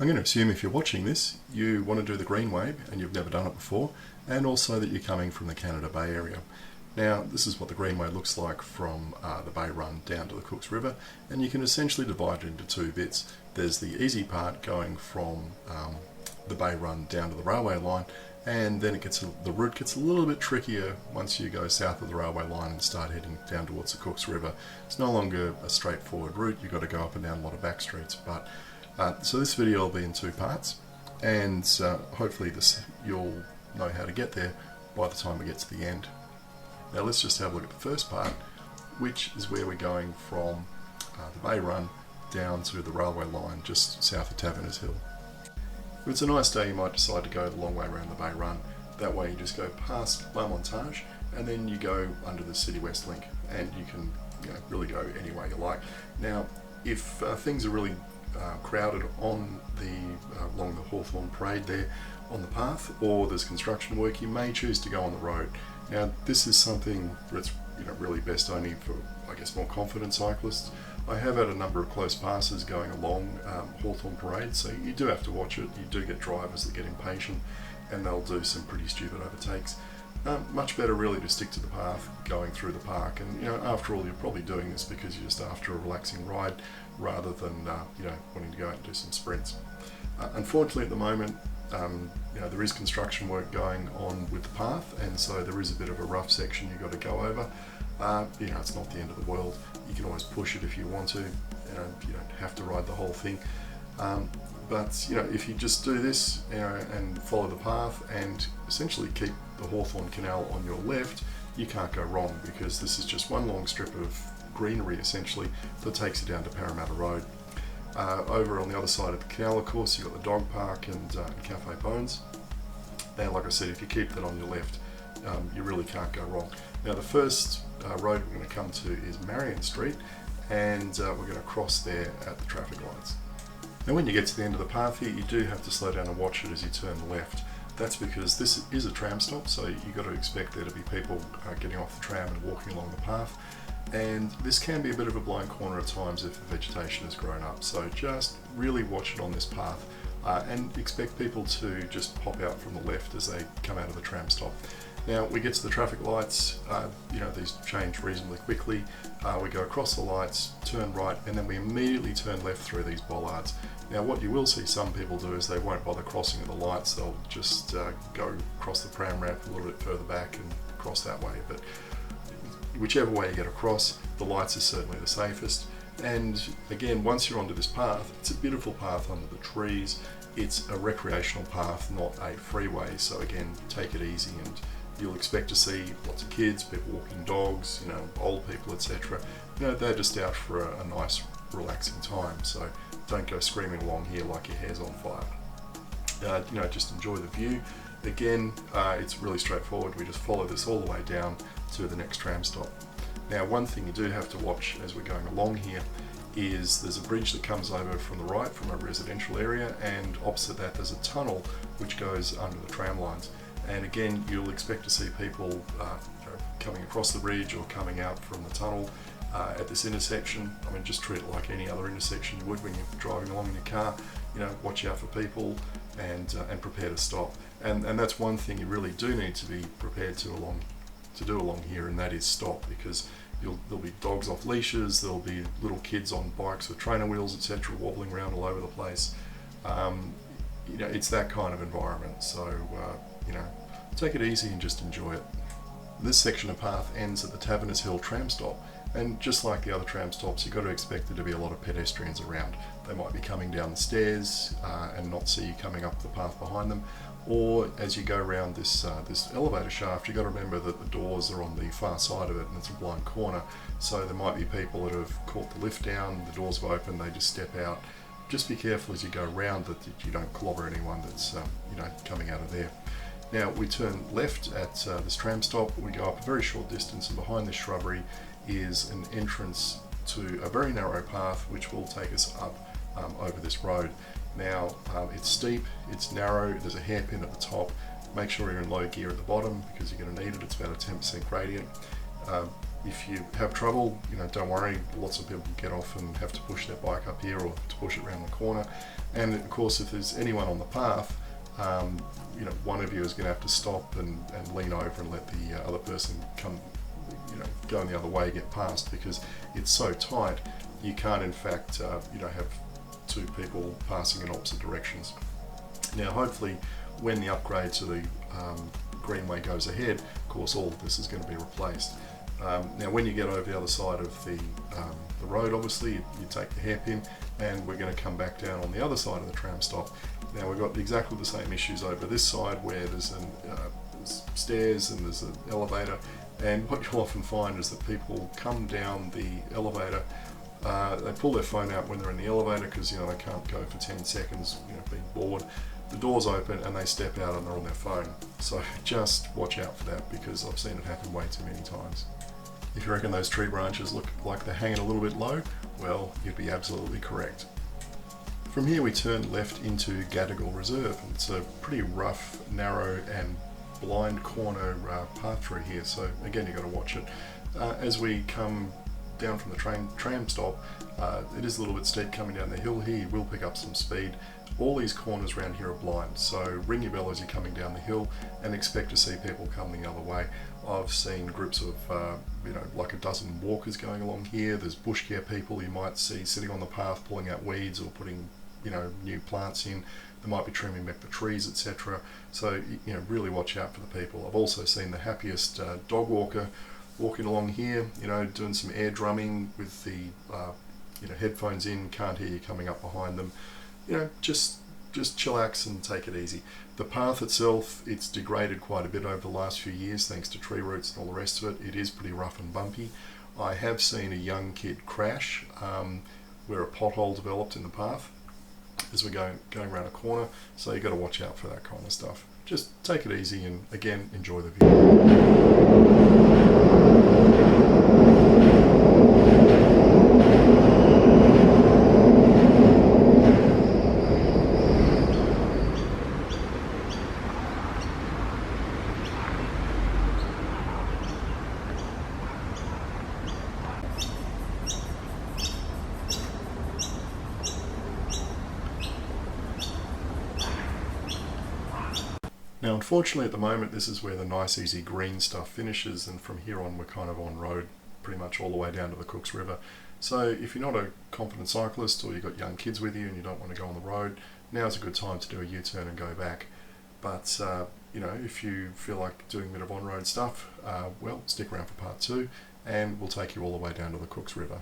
I'm going to assume if you're watching this, you want to do the Greenway and you've never done it before, and also that you're coming from the Canada Bay area. Now, this is what the Greenway looks like from the Bay Run down to the Cooks River, and you can essentially divide it into two bits. There's the easy part going from the Bay Run down to the railway line, and then the route gets a little bit trickier once you go south of the railway line and start heading down towards the Cooks River. It's no longer a straightforward route, you've got to go up and down a lot of back streets. So this video will be in two parts, and hopefully you'll know how to get there by the time we get to the end. Now let's just have a look at the first part, which is where we're going from the Bay Run down to the railway line just south of Taverners Hill. If it's a nice day, you might decide to go the long way around the Bay Run. That way you just go past Montage and then you go under the City West Link, and you can really go any way you like. Now if things are really crowded on along the Hawthorne Parade there on the path, or there's construction work, you may choose to go on the road. Now this is something that's really best only for, I guess, more confident cyclists. I have had a number of close passes going along Hawthorne Parade, so you do have to watch it. You do get drivers that get impatient and they'll do some pretty stupid overtakes. Much better really to stick to the path going through the park, and after all, you're probably doing this because you're just after a relaxing ride rather than wanting to go out and do some sprints. Unfortunately at the moment there is construction work going on with the path, and so there is a bit of a rough section you've got to go over. It's not the end of the world. You can always push it if you want to. You don't have to ride the whole thing. But if you just do this and follow the path and essentially keep the Hawthorne Canal on your left, you can't go wrong, because this is just one long strip of greenery essentially that takes you down to Parramatta Rd. Over on the other side of the canal, of course, you've got the dog park and Cafe Bones. And like I said, if you keep that on your left, you really can't go wrong. Now the first road we're going to come to is Marion Street, and we're going to cross there at the traffic lights. Now when you get to the end of the path here, you do have to slow down and watch it as you turn left. That's because this is a tram stop, so you've got to expect there to be people getting off the tram and walking along the path. And this can be a bit of a blind corner at times if the vegetation has grown up, so just really watch it on this path and expect people to just pop out from the left as they come out of the tram stop. Now we get to the traffic lights, these change reasonably quickly. We go across the lights, turn right, and then we immediately turn left through these bollards. Now what you will see some people do is they won't bother crossing at the lights, they'll just go across the pram ramp a little bit further back and cross that way. But whichever way you get across, the lights are certainly the safest. And again, once you're onto this path, it's a beautiful path under the trees. It's a recreational path, not a freeway, so again, take it easy, and you'll expect to see lots of kids, people walking dogs, old people, etc. They're just out for a nice relaxing time, so don't go screaming along here like your hair's on fire. Just enjoy the view. Again, it's really straightforward. We just follow this all the way down to the next tram stop. Now one thing you do have to watch as we're going along here is there's a bridge that comes over from the right from a residential area, and opposite that there's a tunnel which goes under the tram lines. And again, you'll expect to see people coming across the bridge or coming out from the tunnel at this intersection. I mean, just treat it like any other intersection you would when you're driving along in your car. Watch out for people and prepare to stop. And that's one thing you really do need to be prepared to do along here, and that is stop, because there'll be dogs off leashes, there'll be little kids on bikes with trainer wheels, etc., wobbling around all over the place. It's that kind of environment, so take it easy and just enjoy it. This section of path ends at the Taverners Hill tram stop, and just like the other tram stops, you've got to expect there to be a lot of pedestrians around. They might be coming down the stairs and not see you coming up the path behind them, or as you go around this elevator shaft, you've got to remember that the doors are on the far side of it and it's a blind corner, so there might be people that have caught the lift down, the doors have opened, they just step out. Just be careful as you go around that you don't clobber anyone that's coming out of there. Now we turn left at this tram stop, we go up a very short distance, and behind this shrubbery is an entrance to a very narrow path which will take us up over this road. Now it's steep, it's narrow, there's a hairpin at the top. Make sure you're in low gear at the bottom because you're going to need it. It's about a 10% gradient. If you have trouble, don't worry. Lots of people get off and have to push their bike up here or to push it around the corner. And of course, if there's anyone on the path, one of you is going to have to stop and lean over and let the other person come, go in the other way, get past, because it's so tight. You can't, in fact, have two people passing in opposite directions. Now, hopefully, when the upgrade to the Greenway goes ahead, of course, all of this is going to be replaced. Now, when you get over the other side of the road, obviously, you take the hairpin, and we're going to come back down on the other side of the tram stop. Now, we've got exactly the same issues over this side, where there's stairs and there's an elevator, and what you'll often find is that people come down the elevator, they pull their phone out when they're in the elevator because they can't go for 10 seconds, being bored. The doors open and they step out and they're on their phone. So just watch out for that, because I've seen it happen way too many times. If you reckon those tree branches look like they're hanging a little bit low, well, you'd be absolutely correct. From here we turn left into Cadigal Reserve, and it's a pretty rough, narrow and blind corner path through here, so again you've got to watch it. As we come down from the tram stop, it is a little bit steep coming down the hill here. You will pick up some speed. All these corners around here are blind, so ring your bell as you're coming down the hill and expect to see people coming the other way. I've seen groups of like a dozen walkers going along here. There's bush care people you might see sitting on the path pulling out weeds or putting new plants in. They might be trimming back the trees, etc. So really watch out for the people. I've also seen the happiest dog walker walking along here, doing some air drumming with the headphones in, can't hear you coming up behind them. Just chillax and take it easy. The path itself, it's degraded quite a bit over the last few years thanks to tree roots and all the rest of it. It is pretty rough and bumpy. I have seen a young kid crash where a pothole developed in the path as we're going around a corner, so you've got to watch out for that kind of stuff. Just take it easy and again enjoy the view. Now, unfortunately, at the moment, this is where the nice, easy green stuff finishes, and from here on, we're kind of on road pretty much all the way down to the Cooks River. So if you're not a confident cyclist or you've got young kids with you and you don't want to go on the road, now's a good time to do a U-turn and go back. But, if you feel like doing a bit of on-road stuff, well, stick around for part 2, and we'll take you all the way down to the Cooks River.